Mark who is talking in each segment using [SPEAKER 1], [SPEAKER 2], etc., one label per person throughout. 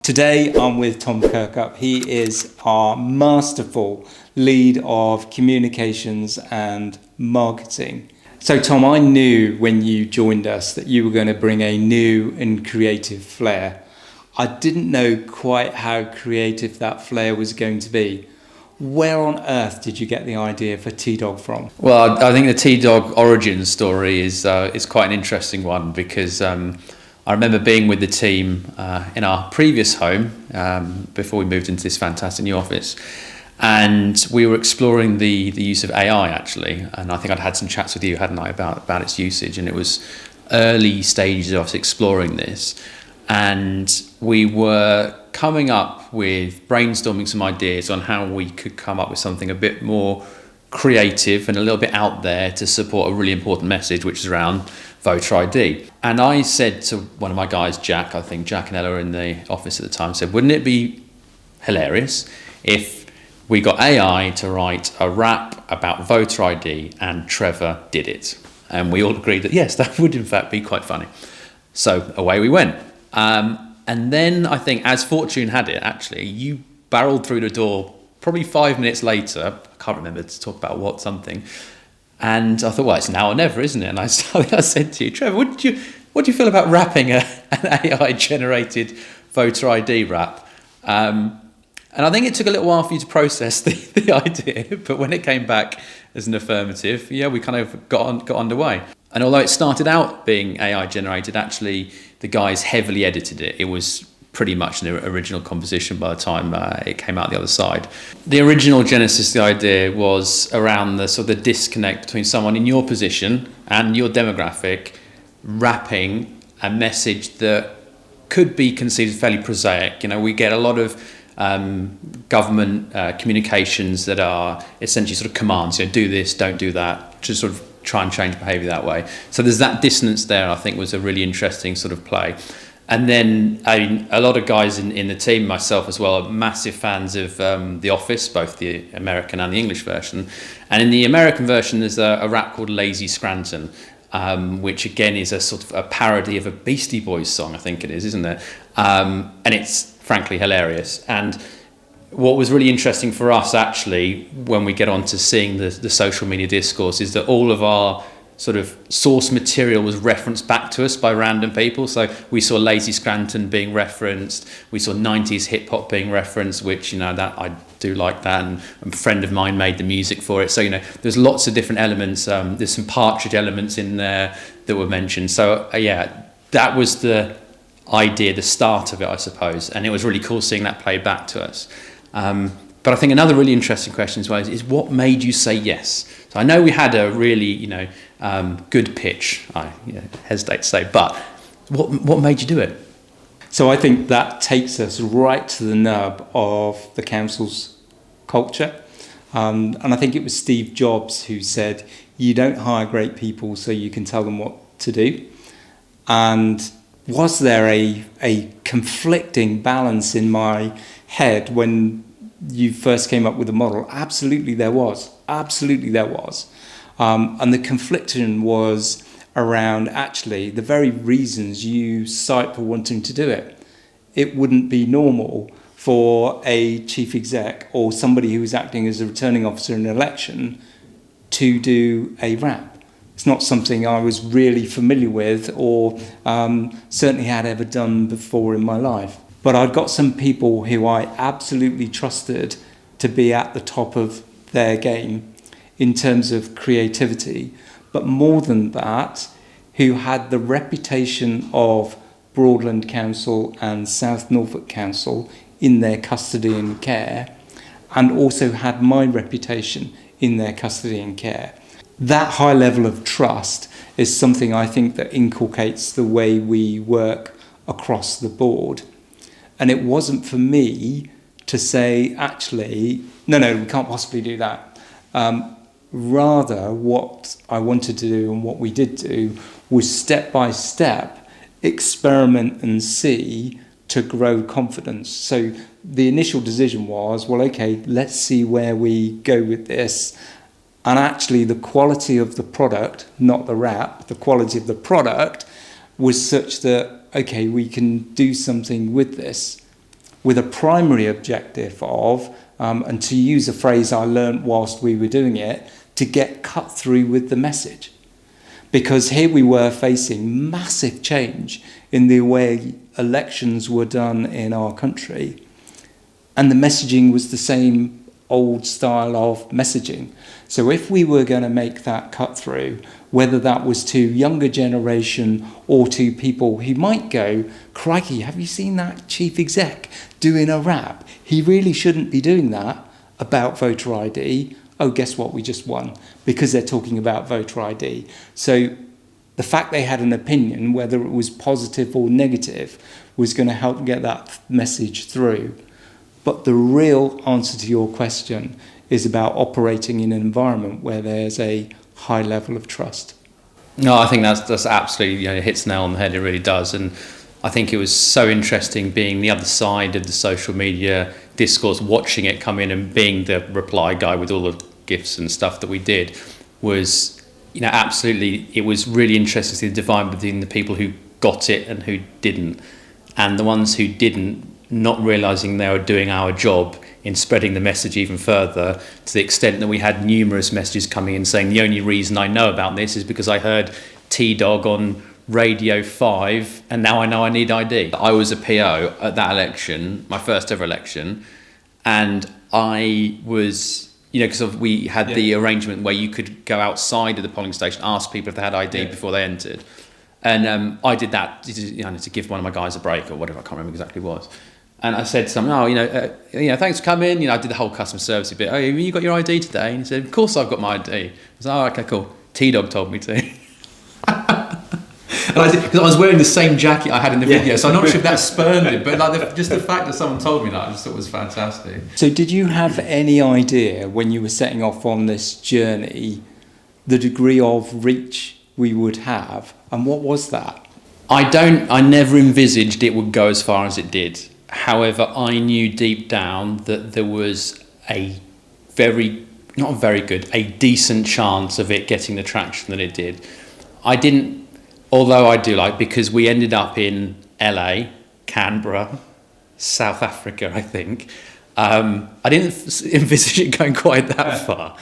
[SPEAKER 1] Today I'm with Tom Kirkup. He is our masterful lead of communications and marketing. So Tom, I knew when you joined us that you were going to bring a new and creative flair. I didn't know quite how creative that flair was going to be. Where on earth did you get the idea for T-Dawg from?
[SPEAKER 2] Well, I think the T-Dawg origin story is quite an interesting one because I remember being with the team in our previous home before we moved into this fantastic new office, and we were exploring the use of AI actually, and I think I'd had some chats with you, hadn't I, about its usage, and it was early stages of us exploring this, and we were coming up with brainstorming some ideas on how we could come up with something a bit more creative and a little bit out there to support a really important message, which is around voter ID. And I said to one of my guys, Jack and Ella were in the office at the time, said, wouldn't it be hilarious if we got AI to write a rap about voter ID and Trevor did it? And we all agreed that yes, that would in fact be quite funny. So away we went. And then I think, as fortune had it, actually, you barreled through the door probably 5 minutes later. I can't remember, to talk about what, something. And I thought, well, it's now or never, isn't it? And I said to you, Trevor, what do you feel about rapping an AI-generated voter ID rap? And I think it took a little while for you to process the idea, but when it came back as an affirmative, yeah, we kind of got underway. And although it started out being AI-generated, actually the guys heavily edited it. It was pretty much an original composition by the time it came out the other side. The original genesis of the idea was around the sort of disconnect between someone in your position and your demographic rapping a message that could be considered fairly prosaic. You know, we get a lot of government communications that are essentially sort of commands, you know, do this, don't do that, just sort of try and change behaviour that way. So there's that dissonance there, I think, was a really interesting sort of play. And then a lot of guys in the team, myself as well, are massive fans of The Office, both the American and the English version. And in the American version, there's a rap called Lazy Scranton, which again is a sort of a parody of a Beastie Boys song, I think it is, isn't it? And it's frankly hilarious. And what was really interesting for us, actually, when we get on to seeing the social media discourse, is that all of our sort of source material was referenced back to us by random people. So we saw Lazy Scranton being referenced, we saw 90s hip hop being referenced, which, you know, that I do like that, and a friend of mine made the music for it. So, you know, there's lots of different elements. There's some Partridge elements in there that were mentioned. So yeah, that was the idea, the start of it, I suppose, and it was really cool seeing that played back to us. But I think another really interesting question as well is what made you say yes? So I know we had a really, you know, good pitch, I hesitate to say, but what made you do it?
[SPEAKER 1] So I think that takes us right to the nub of the council's culture. And I think it was Steve Jobs who said, you don't hire great people so you can tell them what to do. And was there a conflicting balance in my head when you first came up with the model? Absolutely there was. Absolutely there was. And the confliction was around actually the very reasons you cite for wanting to do it. It wouldn't be normal for a chief exec or somebody who was acting as a returning officer in an election to do a rap. It's not something I was really familiar with or certainly had ever done before in my life. But I'd got some people who I absolutely trusted to be at the top of their game in terms of creativity, but more than that, who had the reputation of Broadland Council and South Norfolk Council in their custody and care, and also had my reputation in their custody and care. That high level of trust is something I think that inculcates the way we work across the board. And it wasn't for me to say, actually, no, we can't possibly do that. Rather, what I wanted to do and what we did do was step by step experiment and see to grow confidence. So the initial decision was, well, okay, let's see where we go with this. And actually the quality of the product, not the rap, the quality of the product was such that, okay, we can do something with this. with a primary objective of, and to use a phrase I learnt whilst we were doing it, to get cut through with the message. Because here we were facing massive change in the way elections were done in our country, and the messaging was the same old style of messaging. So if we were going to make that cut through, whether that was to younger generation or to people who might go, crikey, have you seen that chief exec doing a rap? He really shouldn't be doing that about voter ID. Oh, guess what? We just won, because they're talking about voter ID. So the fact they had an opinion, whether it was positive or negative, was going to help get that message through. But the real answer to your question is about operating in an environment where there's a high level of trust.
[SPEAKER 2] No, I think that's absolutely, it hits the nail on the head. It really does. And I think it was so interesting being the other side of the social media discourse, watching it come in and being the reply guy with all the gifts and stuff that we did was, absolutely, it was really interesting to see the divide between the people who got it and who didn't. And the ones who didn't, not realising they were doing our job in spreading the message even further, to the extent that we had numerous messages coming in saying the only reason I know about this is because I heard T-Dawg on Radio 5 and now I know I need ID. I was a PO at that election, my first ever election, and I was, because we had the arrangement where you could go outside of the polling station, ask people if they had ID before they entered. And I did that to give one of my guys a break or whatever, I can't remember exactly what it was. And I said to someone, thanks for coming. I did the whole customer service bit. Oh, you got your ID today? And he said, of course I've got my ID. I was like, oh, okay, cool. T-Dawg told me to. And I did, because I was wearing the same jacket I had in the video, so I'm not sure if that spurned it, but just the fact that someone told me that, I just thought was fantastic.
[SPEAKER 1] So did you have any idea when you were setting off on this journey the degree of reach we would have, and what was that?
[SPEAKER 2] I never envisaged it would go as far as it did. However, I knew deep down that there was a decent chance of it getting the traction that it did. Although I do because we ended up in LA, Canberra, South Africa, I think. I didn't envisage it going quite that far.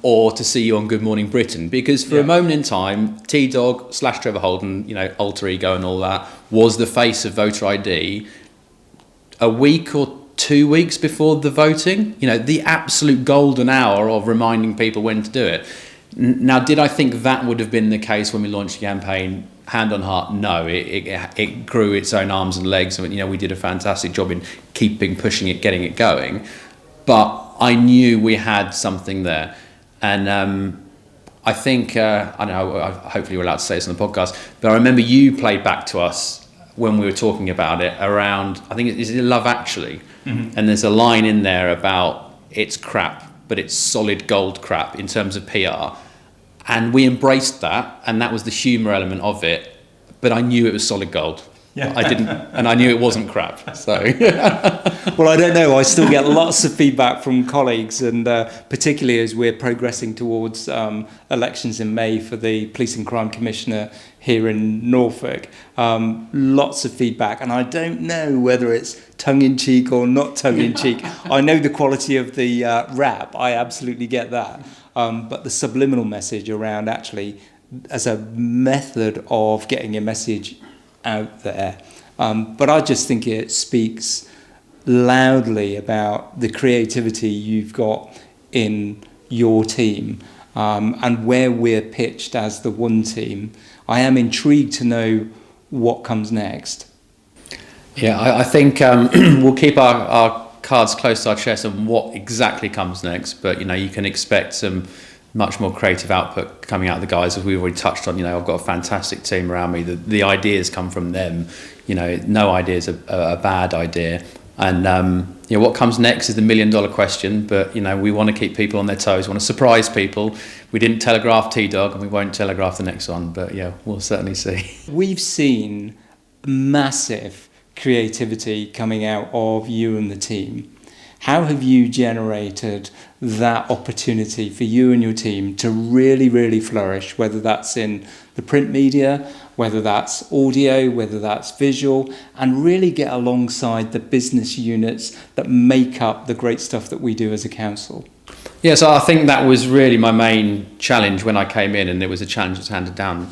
[SPEAKER 2] Or to see you on Good Morning Britain, because for a moment in time, T-Dawg / Trevor Holden, alter ego and all that, was the face of voter ID a week or 2 weeks before the voting. The absolute golden hour of reminding people when to do it. Now, did I think that would have been the case when we launched the campaign? Hand on heart, no. It grew its own arms and legs, and we did a fantastic job in pushing it, getting it going. But I knew we had something there, and I think I don't know. Hopefully, we're allowed to say this on the podcast. But I remember you played back to us when we were talking about it around. I think it's Love Actually, and there's a line in there about it's crap, but it's solid gold crap in terms of PR. And we embraced that, and that was the humour element of it. But I knew it was solid gold. Yeah. I didn't, and I knew it wasn't crap. So,
[SPEAKER 1] well, I don't know. I still get lots of feedback from colleagues, and particularly as we're progressing towards elections in May for the Police and Crime Commissioner here in Norfolk. Lots of feedback, and I don't know whether it's tongue-in-cheek or not tongue-in-cheek. I know the quality of the rap. I absolutely get that. But the subliminal message around actually as a method of getting a message out there. But I just think it speaks loudly about the creativity you've got in your team, and where we're pitched as the one team. I am intrigued to know what comes next.
[SPEAKER 2] Yeah, I think we'll keep our cards close to our chest on what exactly comes next, but you can expect some much more creative output coming out of the guys, as we've already touched on. I've got a fantastic team around me. The ideas come from them. No idea is a bad idea. And what comes next is the $1 million question. But we want to keep people on their toes. We want to surprise people. We didn't telegraph T-Dawg, and we won't telegraph the next one. But we'll certainly see.
[SPEAKER 1] We've seen massive creativity coming out of you and the team. How have you generated that opportunity for you and your team to really, really flourish, whether that's in the print media, whether that's audio, whether that's visual, and really get alongside the business units that make up the great stuff that we do as a council?
[SPEAKER 2] Yeah, so I think that was really my main challenge when I came in, and it was a challenge that's handed down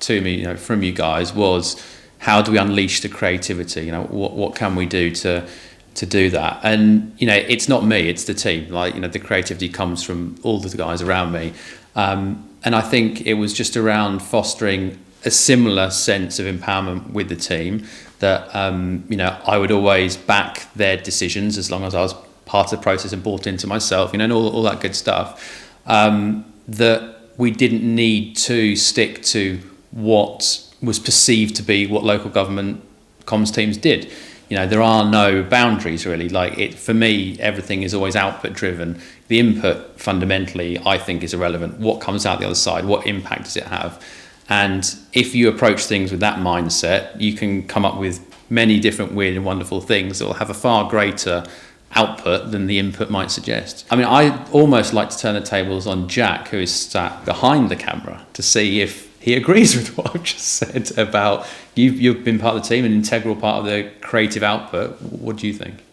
[SPEAKER 2] to me, from you guys, was how do we unleash the creativity? What can we do to do that? And it's not me, it's the team. The creativity comes from all the guys around me, and I think it was just around fostering a similar sense of empowerment with the team, that I would always back their decisions as long as I was part of the process and bought into myself, and all that good stuff. That we didn't need to stick to what was perceived to be what local government comms teams did. There are no boundaries really. For me, everything is always output driven. The input fundamentally, I think, is irrelevant. What comes out the other side? What impact does it have? And if you approach things with that mindset, you can come up with many different weird and wonderful things that will have a far greater output than the input might suggest. I mean, I almost like to turn the tables on Jack, who is sat behind the camera, to see if he agrees with what I've just said about you've been part of the team, an integral part of the creative output. What do you think?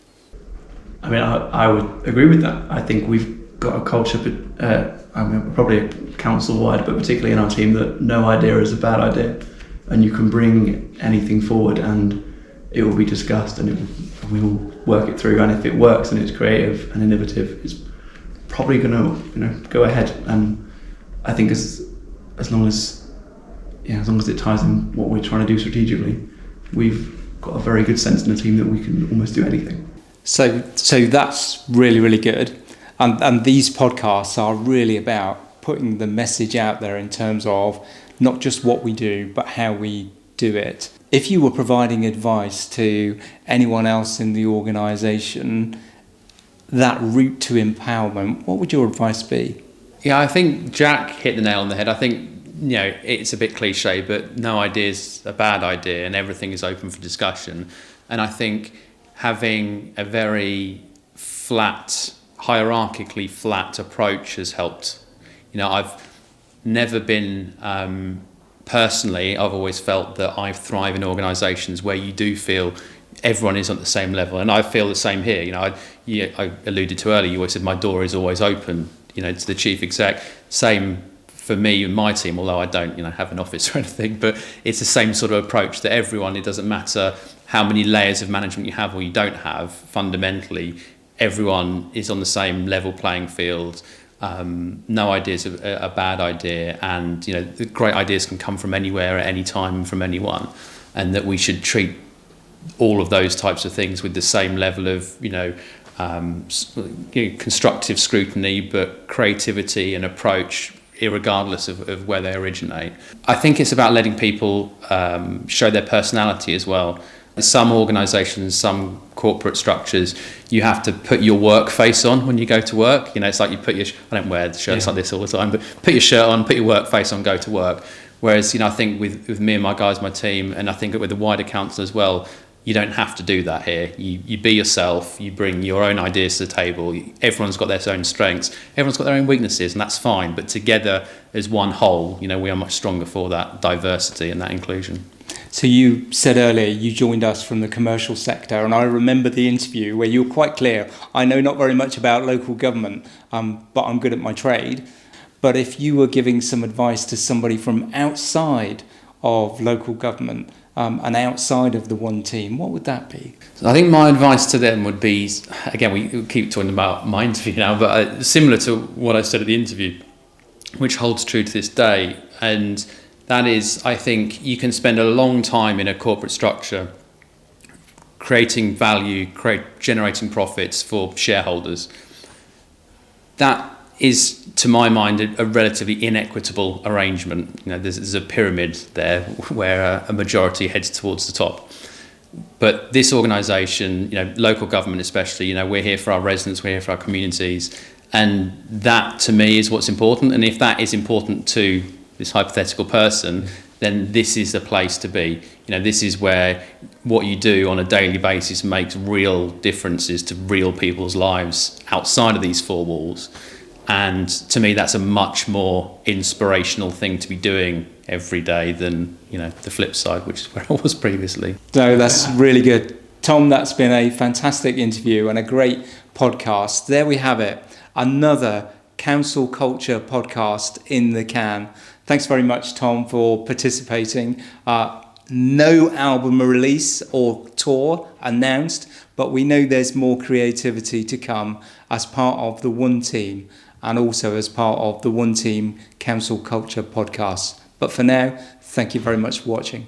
[SPEAKER 3] I mean, I would agree with that. I think we've got a culture, probably council-wide, but particularly in our team, that no idea is a bad idea, and you can bring anything forward and it will be discussed, and we will work it through, and if it works and it's creative and innovative, it's probably going to go ahead. And I think as long as it ties in what we're trying to do strategically, we've got a very good sense in the team that we can almost do anything.
[SPEAKER 1] So that's really, really good. And these podcasts are really about putting the message out there in terms of not just what we do, but how we do it. If you were providing advice to anyone else in the organisation, that route to empowerment, what would your advice be?
[SPEAKER 2] Yeah, I think Jack hit the nail on the head. I think, it's a bit cliche, but no idea is a bad idea, and everything is open for discussion. And I think having a very flat, hierarchically flat approach has helped. I've never been, personally, I've always felt that I thrive in organisations where you do feel everyone is on the same level, and I feel the same here. I alluded to earlier, you always said my door is always open, to the chief exec. Same for me and my team, although I don't, have an office or anything, but it's the same sort of approach that everyone, it doesn't matter how many layers of management you have or you don't have, fundamentally, everyone is on the same level playing field. No idea is a bad idea, and the great ideas can come from anywhere at any time from anyone, and that we should treat all of those types of things with the same level of constructive scrutiny, but creativity and approach irregardless of where they originate. I think it's about letting people show their personality as well. In some organisations, some corporate structures, you have to put your work face on when you go to work. It's like you put your, I don't wear shirts like this all the time, but put your shirt on, put your work face on, go to work. Whereas, I think with me and my guys, my team, and I think with the wider council as well, you don't have to do that here. You be yourself, you bring your own ideas to the table. Everyone's got their own strengths, everyone's got their own weaknesses, and that's fine. But together as one whole, we are much stronger for that diversity and that inclusion.
[SPEAKER 1] So you said earlier you joined us from the commercial sector, and I remember the interview where you were quite clear, I know not very much about local government, but I'm good at my trade. But if you were giving some advice to somebody from outside of local government and outside of the one team, what would that be?
[SPEAKER 2] So I think my advice to them would be, again, we keep talking about my interview now, but similar to what I said at the interview, which holds true to this day. And that is, I think you can spend a long time in a corporate structure creating value, generating profits for shareholders. That is, to my mind, a relatively inequitable arrangement. There's a pyramid there where a majority heads towards the top. But this organisation, local government especially, we're here for our residents, we're here for our communities, and that to me is what's important. And if that is important to this hypothetical person, then this is the place to be. This is where what you do on a daily basis makes real differences to real people's lives outside of these four walls. And to me, that's a much more inspirational thing to be doing every day than, the flip side, which is where I was previously.
[SPEAKER 1] No, that's really good. Tom, that's been a fantastic interview and a great podcast. There we have it. Another council culture podcast in the can. Thanks very much, Tom, for participating. No album release or tour announced, but we know there's more creativity to come as part of the One Team and also as part of the One Team Council Culture podcast. But for now, thank you very much for watching.